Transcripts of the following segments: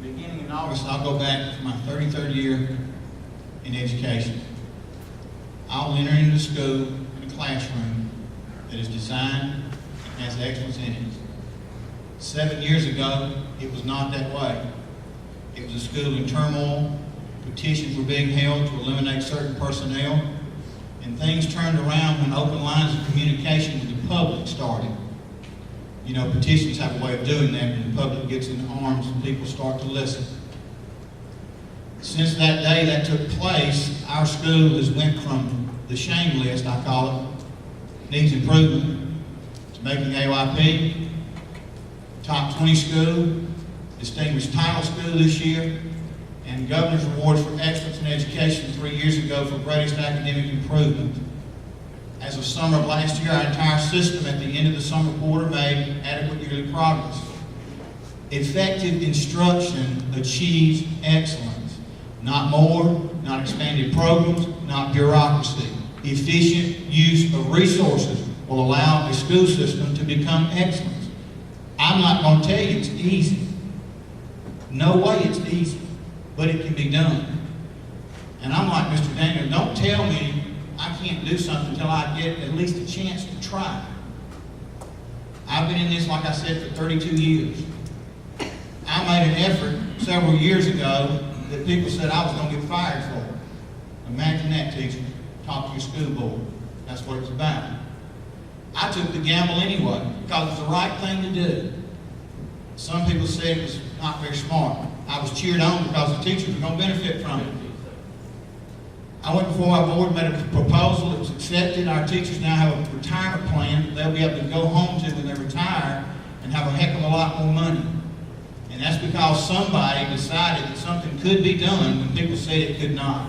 Beginning in August, I'll go back for my 33rd year in education. I'll enter into school in a classroom that is designed and has excellence in it. 7 years ago, it was not that way. It was a school in turmoil. Petitions were being held to eliminate certain personnel, and things turned around when open lines of communication with the public started. You know, petitions have a way of doing that when the public gets in arms and people start to listen. Since that day that took place, our school has went from the shame list, I call it, needs improvement, to making AYP, top 20 school, distinguished title school this year, and Governor's Awards for Excellence in Education 3 years ago for greatest academic improvement. As of summer of last year, our entire system at the end of the summer quarter made adequate yearly progress. Effective instruction achieves excellence. Not more, not expanded programs, not bureaucracy. Efficient use of resources will allow a school system to become excellent. I'm not going to tell you it's easy. No way it's easy, but it can be done. And I'm like Mr. Daniel, don't tell me I can't do something until I get at least a chance to try. I've been in this, like I said, for 32 years. I made an effort several years ago that people said I was going to get fired for. Imagine that, teacher. Talk to your school board. That's what it's about. I took the gamble anyway because it was the right thing to do. Some people said it was not very smart. I was cheered on because the teachers were going to benefit from it. I went before our board, made a proposal, it was accepted. Our teachers now have a retirement plan that they'll be able to go home to when they retire and have a heck of a lot more money. And that's because somebody decided that something could be done when people said it could not.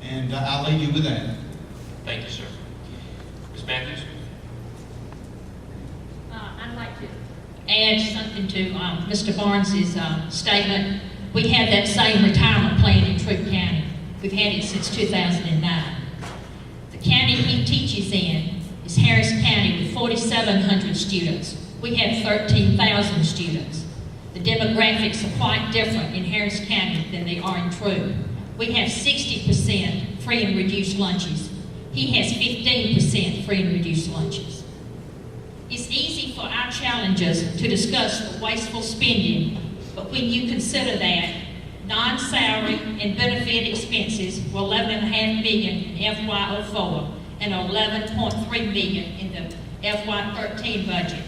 And I'll leave you with that. Thank you, sir. Ms. Matthews? I'd like to add something to Mr. Barnes's statement. We have that same retirement plan in Troup County. We've had it since 2009. The county he teaches in is Harris County with 4,700 students. We have 13,000 students. The demographics are quite different in Harris County than they are in Troup. We have 60% free and reduced lunches. He has 15% free and reduced lunches. It's easy for our challengers to discuss the wasteful spending, but when you consider that non-salary and benefit expenses were $11.5 million in FY04 and $11.3 million in the FY13 budget.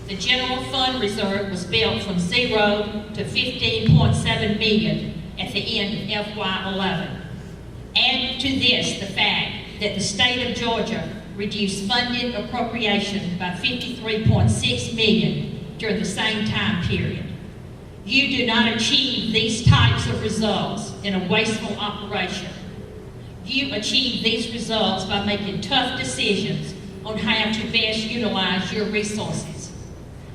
The general fund reserve was built from 0 to $15.7 million at the end of FY11. Add to this the fact that the state of Georgia reduced funded appropriation by $53.6 million during the same time period. You do not achieve these types of results in a wasteful operation. You achieve these results by making tough decisions on how to best utilize your resources.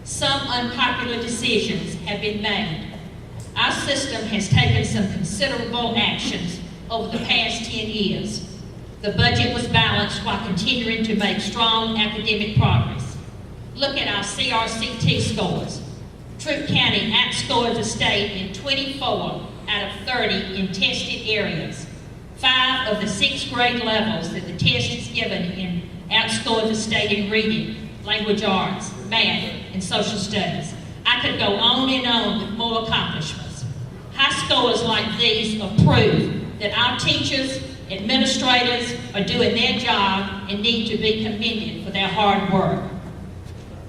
Some unpopular decisions have been made. Our system has taken some considerable actions over the past 10 years. The budget was balanced while continuing to make strong academic progress. Look at our CRCT scores. Troup County outscored the state in 24 out of 30 in tested areas. 5 of the 6 grade levels that the test is given in outscored the state in reading, language arts, math, and social studies. I could go on and on with more accomplishments. High scores like these are proof that our teachers, administrators are doing their job and need to be commended for their hard work.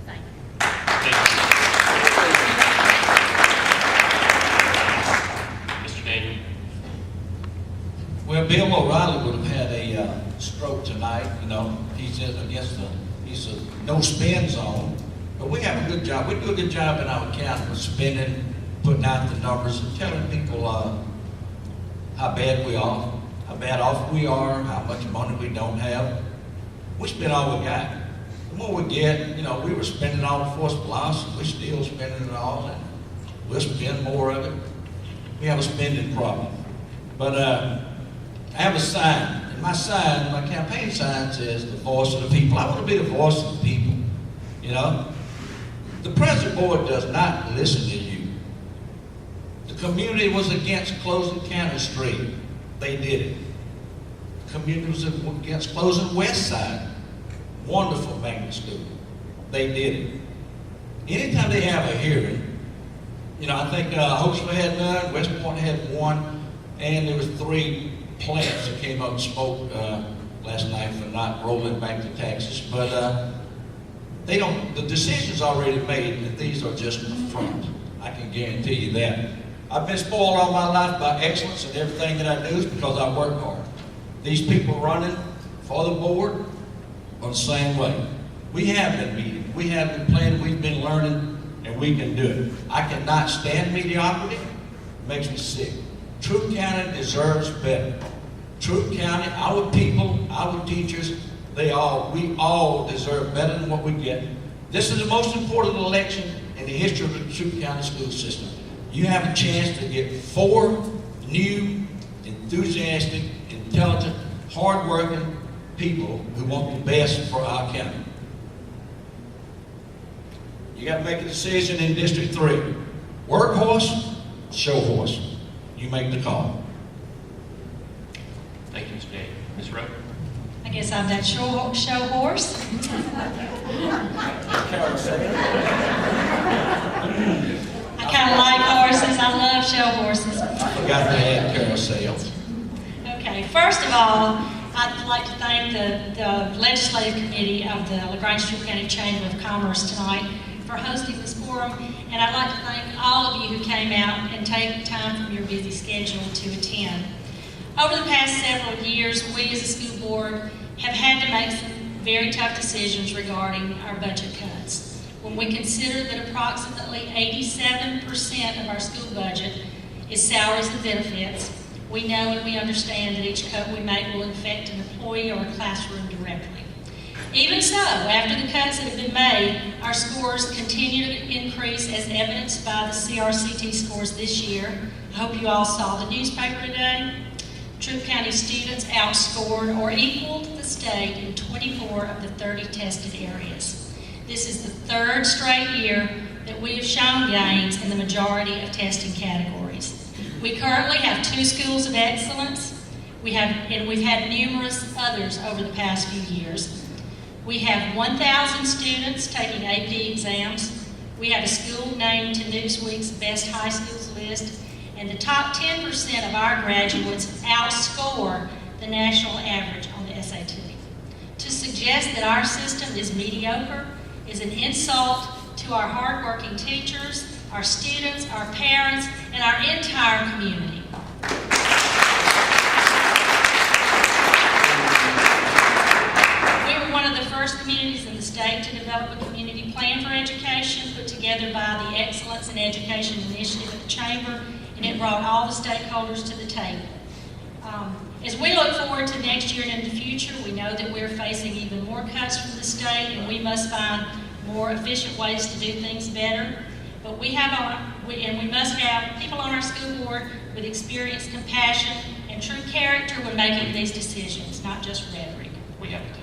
Thank you. Mr. Daniel? Well, Bill O'Reilly would have had a stroke tonight. You know, he's a no spin zone. But we have a good job. We do a good job in our county with spending, putting out the numbers, and telling people how bad we are, how bad off we are, how much money we don't have. We spend all we got. The more we get, you know, we were spending all before loss, and we're still spending it all, and we'll spend more of it. We have a spending problem. But I have a sign, and my sign, my campaign sign says, the voice of the people. I want to be the voice of the people, you know. The president board does not listen to you. The community was against closing County Street. They did it. The community was against closing West Side. Wonderful magnet school. They did it. Anytime they have a hearing, you know, I think Hoaxville had none, West Point had one, and there was 3 plants that came up and spoke last night for not rolling back the taxes. But they don't. The decision's already made that these are just an affront. I can guarantee you that. I've been spoiled all my life by excellence, and everything that I do is because I work hard. These people running for the board are the same way. We have been meeting, we have been planning, we've been learning, and we can do it. I cannot stand mediocrity. It makes me sick. Troup County deserves better. Troup County, our people, our teachers, we all deserve better than what we get. This is the most important election in the history of the Troup County school system. You have a chance to get 4 new, enthusiastic, intelligent, hard-working people who want the best for our county. You got to make a decision in District 3. Workhorse, show horse. You make the call. Thank you, Mr. Daniel. Ms. Rowe? I guess I'm that show horse. I kind of like horses. I love show horses. I forgot to add carousels. Okay, first of all, I'd like to thank the Legislative Committee of the LaGrange-Troup County Chamber of Commerce tonight for hosting this forum, and I'd like to thank all of you who came out and take time from your busy schedule to attend. Over the past several years, we as a school board have had to make some very tough decisions regarding our budget cuts. When we consider that approximately 87% of our school budget is salaries and benefits, we know and we understand that each cut we make will affect an employee or a classroom directly. Even so, after the cuts that have been made, our scores continue to increase as evidenced by the CRCT scores this year. I hope you all saw the newspaper today. Troup County students outscored or equaled the state in 24 of the 30 tested areas. This is the 3rd straight year that we have shown gains in the majority of testing categories. We currently have 2 schools of excellence. We've had numerous others over the past few years. We have 1,000 students taking AP exams. We have a school named to Newsweek's Best High Schools list, and the top 10% of our graduates outscore the national average on the SAT. To suggest that our system is mediocre is an insult to our hardworking teachers, our students, our parents, and our entire community. We were one of the first communities in the state to develop a community plan for education put together by the Excellence in Education Initiative at the Chamber, and it brought all the stakeholders to the table. As we look forward to next year and in the future, we know that we're facing even more cuts from the state, and we must find more efficient ways to do things better. But we must have people on our school board with experience, compassion, and true character when making these decisions, not just rhetoric. We have to